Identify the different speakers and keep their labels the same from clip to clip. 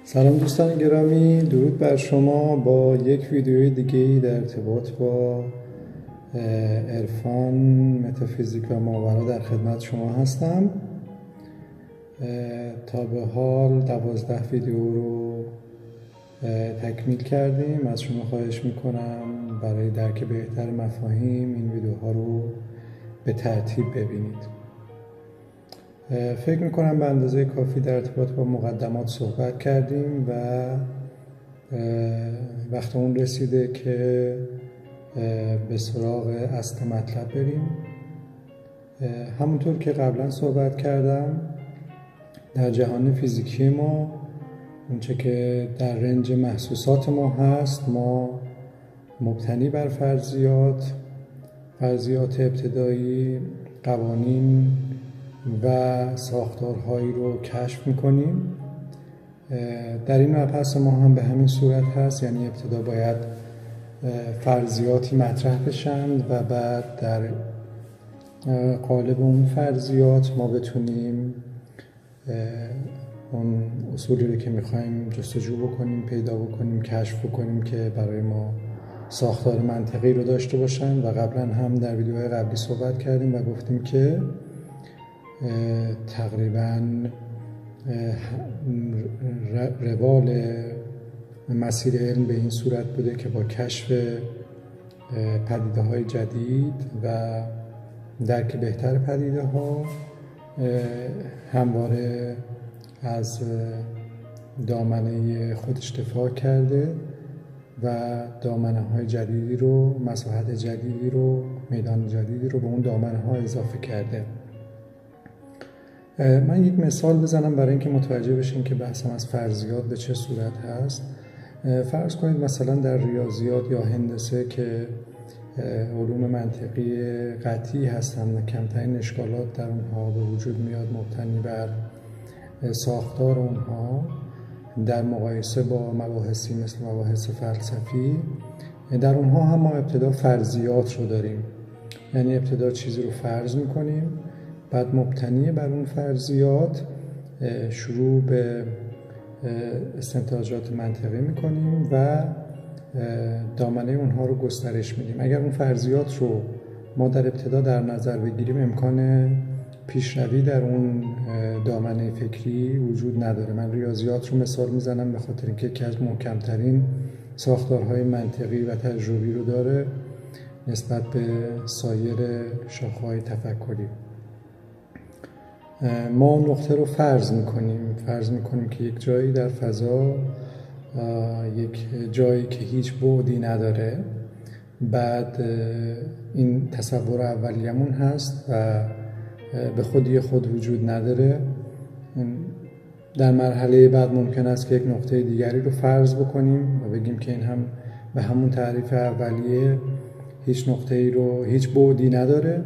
Speaker 1: سلام دوستان گرامی، درود بر شما. با یک ویدیوی دیگه در ارتباط با عرفان، متافیزیک و ماورا در خدمت شما هستم. تا به حال 12 ویدیو رو تکمیل کردیم. از شما خواهش میکنم برای درک بهتر مفاهیم این ویدیوها رو به ترتیب ببینید. فکر میکنم به اندازه کافی در ارتباط با مقدمات صحبت کردیم و وقت اون رسیده که به سراغ اصل مطلب بریم. همونطور که قبلا صحبت کردم، در جهان فیزیکی ما اونچه که در رنج محسوسات ما هست، ما مبتنی بر فرضیات ابتدایی، قوانین و ساختارهایی رو کشف میکنیم. در این مبحث ما هم به همین صورت هست، یعنی ابتدا باید فرضیاتی مطرح بشن و بعد در قالب اون فرضیات ما بتونیم اون اصولی رو که میخوایم جستجو بکنیم، پیدا بکنیم، کشف بکنیم که برای ما ساختار منطقی رو داشته باشن. و قبلا هم در ویدیوهای قبلی صحبت کردیم و گفتیم که تقریباً روال مسیر علم به این صورت بوده که با کشف پدیده‌های جدید و درک بهتر پدیده‌ها همواره از دامنه خودش دفاع کرده و دامنه‌های جدیدی رو، مساحت جدیدی رو، میدان جدیدی رو به اون دامنه‌ها اضافه کرده. من یک مثال بزنم برای اینکه متوجه بشین که بحثم از فرضیات به چه صورت هست. فرض کنید مثلا در ریاضیات یا هندسه که علوم منطقی قطعی هستند و کمترین اشکالات در اونها به وجود میاد مبتنی بر ساختار اونها، در مقایسه با مباحثی مثل مباحث فلسفی، در اونها هم ما ابتدا فرضیات رو داریم. یعنی ابتدا چیزی رو فرض میکنیم، بعد مبتنی بر اون فرضیات شروع به استنتاجات منطقی میکنیم و دامنه اونها رو گسترش میدیم. اگر اون فرضیات رو ما در ابتدا در نظر بگیریم، امکان پیشروی در اون دامنه فکری وجود نداره. من ریاضیات رو مثال میزنم به خاطر اینکه یکی از محکمترین ساختارهای منطقی و تجربی رو داره نسبت به سایر شاخه‌های تفکری. ما نقطه رو فرض میکنیم که یک جایی در فضا، یک جایی که هیچ بعدی نداره. بعد این تصور اولیه‌مون هست و به خودی خود وجود نداره. در مرحله بعد ممکن است که یک نقطه دیگری رو فرض بکنیم و بگیم که این هم به همون تعریف اولیه هیچ نقطه‌ای رو، هیچ بعدی نداره.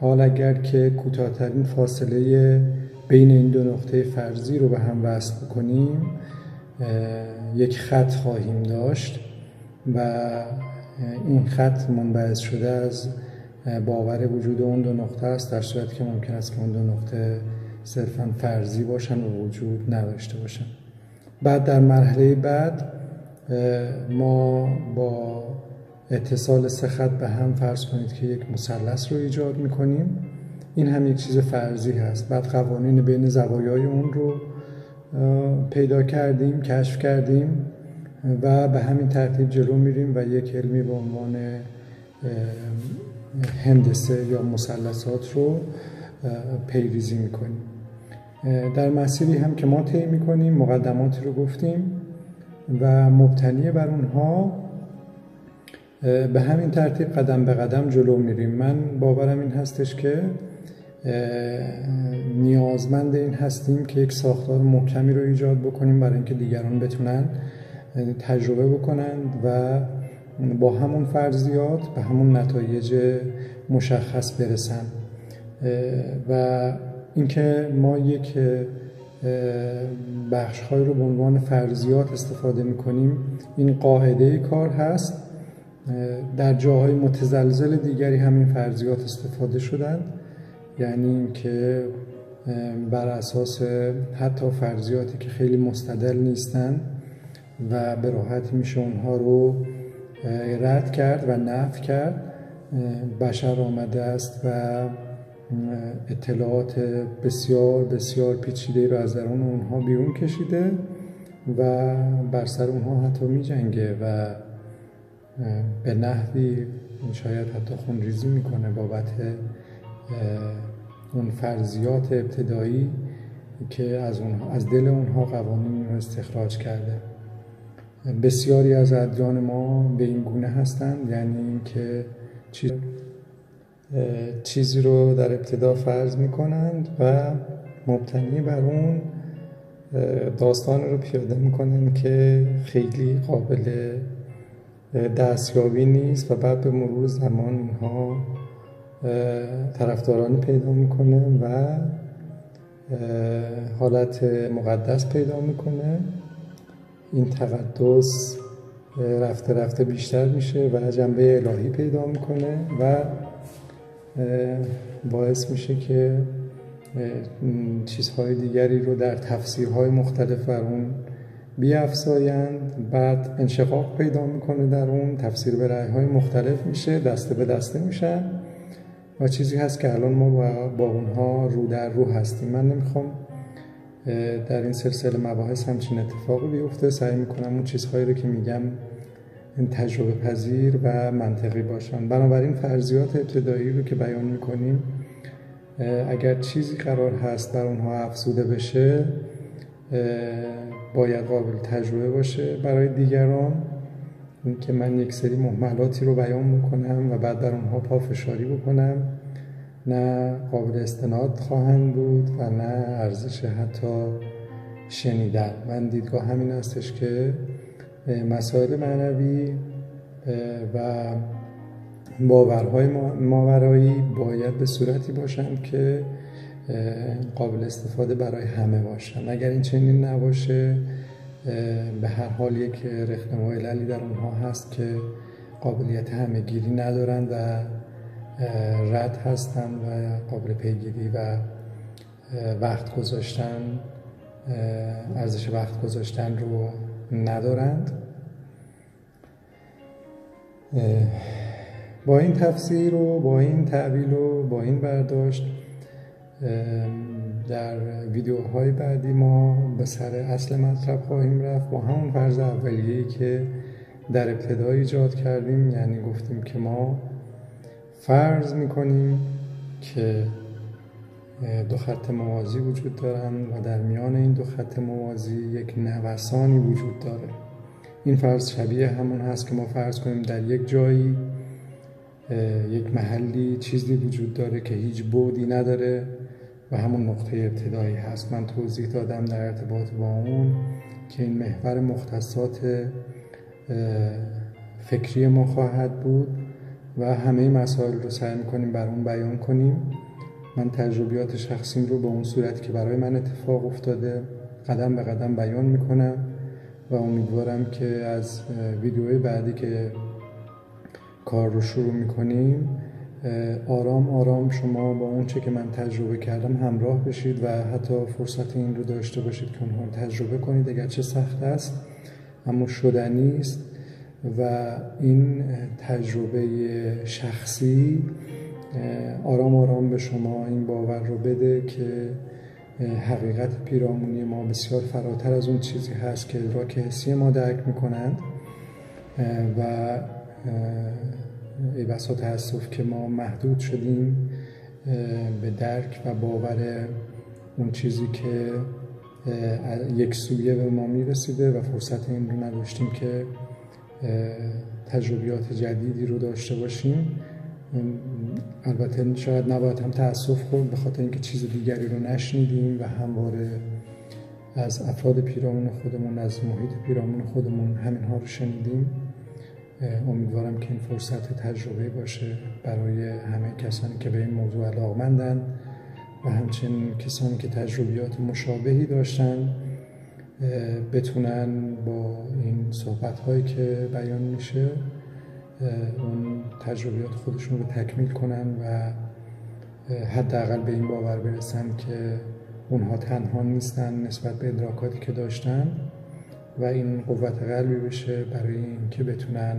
Speaker 1: حال اگر که کوتاه‌ترین فاصله بین این دو نقطه فرضی رو به هم وصل بکنیم، یک خط خواهیم داشت و این خط منبعث شده از باور وجود اون دو نقطه است، در صورتی که ممکن است که اون دو نقطه صرفاً فرضی باشن و وجود نداشته باشن. بعد در مرحله بعد ما با اتصال سه خط به هم فرض کنید که یک مثلث رو ایجاد میکنیم. این هم یک چیز فرضی هست. بعد قوانین بین زوایای اون رو پیدا کردیم، کشف کردیم و به همین ترتیب جلو میریم و یک علمی به عنوان هندسه یا مثلثات رو پیریزی میکنیم. در مسیری هم که ما طی میکنیم مقدماتی رو گفتیم و مبتنی بر اونها به همین ترتیب قدم به قدم جلو میریم. من باورم این هستش که نیازمند این هستیم که یک ساختار محکمی رو ایجاد بکنیم برای اینکه دیگران بتونن تجربه بکنند و با همون فرضیات به همون نتایج مشخص برسن. و اینکه ما یک بخش‌هایی رو به عنوان فرضیات استفاده می‌کنیم، این قاعده کار هست. در جاهای متزلزل دیگری همین فرضیات استفاده شدن، یعنی اینکه بر اساس حتی فرضیاتی که خیلی مستدل نیستن و به راحتی میشه اونها رو رد کرد و نفی کرد. بشر آمده است و اطلاعات بسیار بسیار پیچیده رو از درون اونها بیرون کشیده و بر سر اونها حتی می جنگه و به نحوی شاید حتی خونریزی میکنه بابت اون فرضیات ابتدایی که از دل اونها قوانین رو استخراج کرده. بسیاری از ادیان ما به این گونه هستند، یعنی اینکه چیزی رو در ابتدا فرض میکنند و مبتنی بر اون داستان رو پیاده میکنن که خیلی قابل دستیابی نیست و بعد به مرور زمان اینها طرفدارانی پیدا میکنه و حالت مقدس پیدا میکنه. این تقدس رفته رفته بیشتر میشه و جنبه الهی پیدا میکنه و باعث میشه که چیزهای دیگری رو در تفسیرهای مختلف بر اون بیافزایند. بعد انشقاق پیدا میکنه در اون، تفسیر به رأی‌های مختلف میشه، دسته به دسته میشن و چیزی هست که الان ما با اونها رو در رو هستیم. من نمیخوام در این سلسله مباحث همچین اتفاقی بیفته. سعی میکنم اون چیزهایی رو که میگم تجربه پذیر و منطقی باشن. بنابراین فرضیات ابتدایی رو که بیان میکنیم اگر چیزی قرار هست بر اونها افزوده بشه باید قابل تجربه باشه برای دیگران. این که من یک سری مهملاتی رو بیان میکنم و بعد بر اونها پافشاری بکنم نه قابل استناد خواهند بود و نه ارزش حتی شنیدن. من دیدگاه همین هستش که مسائل معنوی و باورهای ماورایی باید به صورتی باشند که قابل استفاده برای همه باشند. اگر این چنین نباشه به هر حال یک رخنه و عللی در اونها هست که قابلیت همه‌گیری ندارند و رد هستند و قابل پیگیری و وقت گذاشتن، ارزش وقت گذاشتن رو ندارند. با این تفسیر و با این تعبیل و با این برداشت در ویدیوهای بعدی ما به سر اصل مطلب خواهیم رفت با همون فرض اولیه‌ای که در ابتدا ایجاد کردیم. یعنی گفتیم که ما فرض میکنیم که دو خط موازی وجود دارند و در میان این دو خط موازی یک نوسانی وجود داره. این فرض شبیه همون هست که ما فرض کنیم در یک جایی، یک محلی چیزی وجود داره که هیچ بعدی نداره و همون نقطه ابتدایی هست. من توضیح دادم در ارتباط با اون که این محور مختصات فکری ما خواهد بود و همه مسائل رو سعی می‌کنیم بر اون بیان کنیم. من تجربیات شخصیم رو به اون صورتی که برای من اتفاق افتاده قدم به قدم بیان می‌کنم و امیدوارم که از ویدیوهای بعدی که کار رو شروع می‌کنیم آرام آرام شما با اون چه که من تجربه کردم همراه بشید و حتی فرصت این رو داشته باشید که اونها رو تجربه کنید. اگرچه سخت است اما شدنی است و این تجربه شخصی آرام آرام به شما این باور رو بده که حقیقت پیرامونی ما بسیار فراتر از اون چیزی هست که ادراک حسی ما درک میکنند و ای بسا تأسف که ما محدود شدیم به درک و باور اون چیزی که یک سویه به ما میرسیده و فرصت این رو نداشتیم که تجربیات جدیدی رو داشته باشیم. البته شاید نباید هم تأسف خورد به خاطر اینکه چیز دیگری رو نشنیدیم و همواره از افراد پیرامون خودمون، از محیط پیرامون خودمون همینها رو شنیدیم. امیدوارم که این فرصت تجربه باشه برای همه کسانی که به این موضوع علاقه‌مندن و همچنین کسانی که تجربیات مشابهی داشتن بتونن با این صحبت‌هایی که بیان میشه اون تجربیات خودشون رو تکمیل کنن و حداقل به این باور برسن که اونها تنها نیستن نسبت به ادراکاتی که داشتن و این قوت قلبی بشه برای اینکه بتونن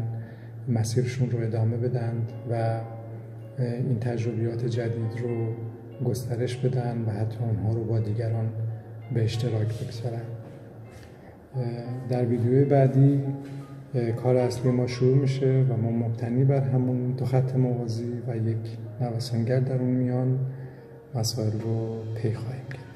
Speaker 1: مسیرشون رو ادامه بدن و این تجربیات جدید رو گسترش بدن و حتی اونها رو با دیگران به اشتراک بگذارن. در ویدیوی بعدی کار اصلی ما شروع میشه و ما مبتنی بر همون دو خط موازی و یک نوسانگر در اون میان مسائل رو پی خواهیم کرد.